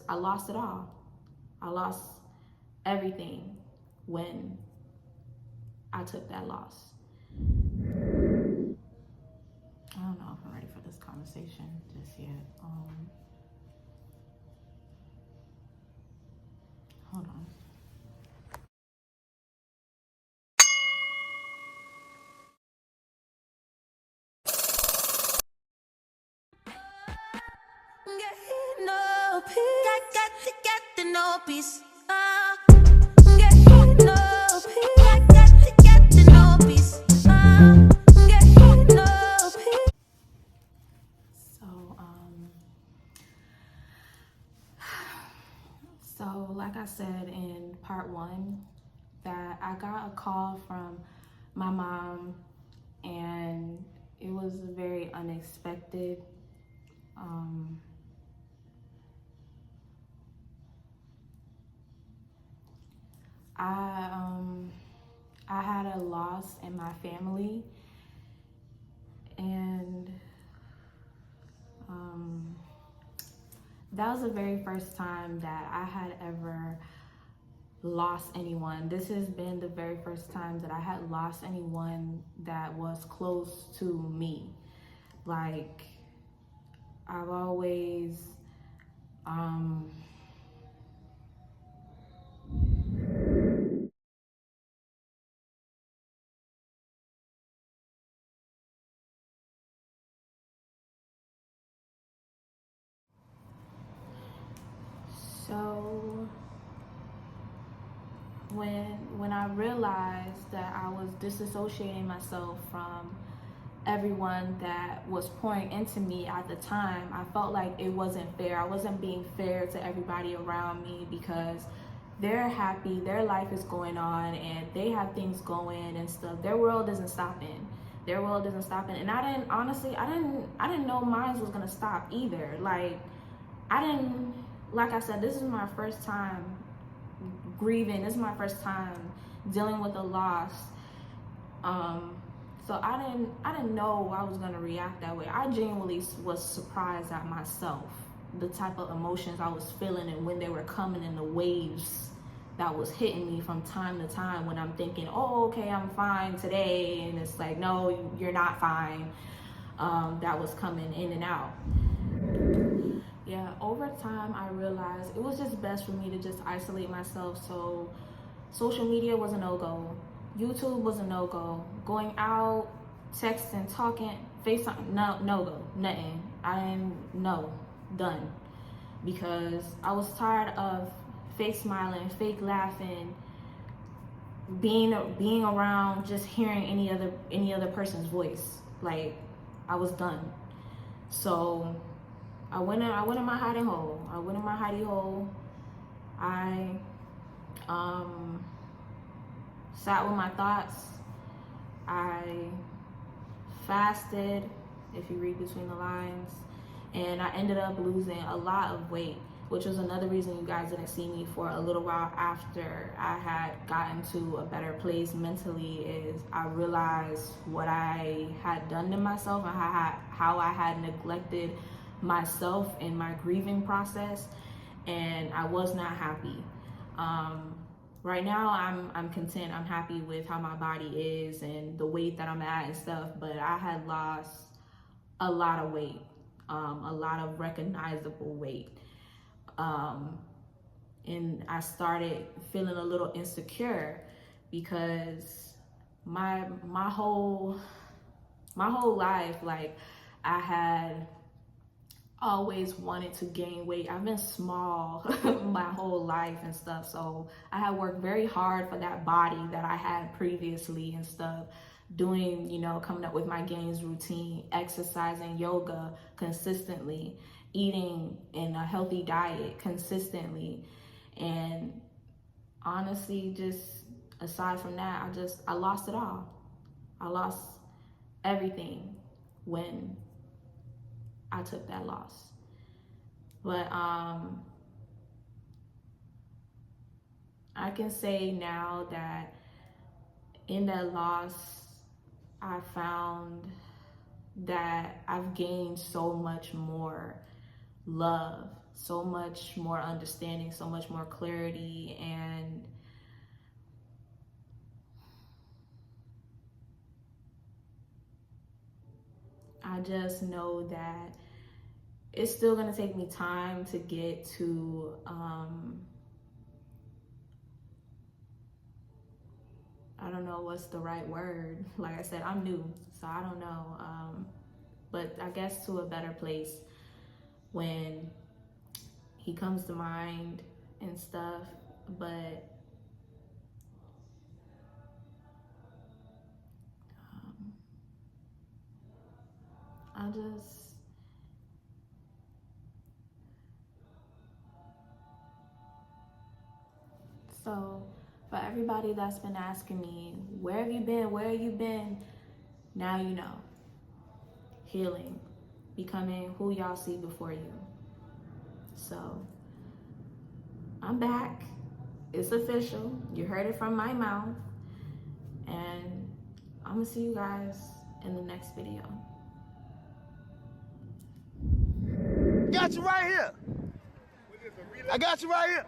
I lost it all. I lost everything when I took that loss. I don't know if I'm ready for this conversation just yet. Hold on. So like I said in part one, that I got a call from my mom, and it was very unexpected. I had a loss in my family, and that was the very first time that I had ever lost anyone. This has been the very first time that I had lost anyone that was close to me. Like, I've always so when I realized that I was disassociating myself from everyone that was pouring into me at the time, I felt like it wasn't fair. I wasn't being fair to everybody around me, because they're happy, their life is going on, and they have things going and stuff. Their world isn't stopping. Their world isn't stopping. And I didn't know mine was gonna stop either. Like I said, this is my first time grieving. This is my first time dealing with a loss. So I didn't know I was gonna react that way. I genuinely was surprised at myself, the type of emotions I was feeling, and when they were coming in the waves that was hitting me from time to time, when I'm thinking, oh, okay, I'm fine today, and it's like, no, you're not fine. That was coming in and out. Yeah, over time I realized it was just best for me to just isolate myself. So social media was a no-go. YouTube was a no-go. Going out, texting, talking, FaceTime, no-go, nothing. Done. Because I was tired of fake smiling, fake laughing, being around, just hearing any other person's voice. Like, I was done. So I went in my hidey hole. I sat with my thoughts. I fasted, if you read between the lines, and I ended up losing a lot of weight, which was another reason you guys didn't see me for a little while after I had gotten to a better place mentally. Is I realized what I had done to myself and how I had neglected myself in my grieving process, and I was not happy. Right now I'm content. I'm happy with how my body is and the weight that I'm at and stuff, but I had lost a lot of weight, a lot of recognizable weight. And I started feeling a little insecure, because my whole life, like, I had always wanted to gain weight. I've been small my whole life and stuff, so I had worked very hard for that body that I had previously and stuff, doing, coming up with my gains routine, exercising, yoga consistently, eating in a healthy diet consistently. And honestly, just aside from that, I lost it all. I lost everything when I took that loss. But I can say now that in that loss, I found that I've gained so much more love, so much more understanding, so much more clarity, and I just know that it's still gonna take me time to get to I don't know what's the right word. Like I said, I'm new, so I don't know. But I guess to a better place when he comes to mind and stuff. But I just, so for everybody that's been asking me, where have you been? Where have you been? Now you know. Healing, becoming who y'all see before you. So I'm back. It's official. You heard it from my mouth. And I'm gonna see you guys in the next video. Got you right here. I got you right here.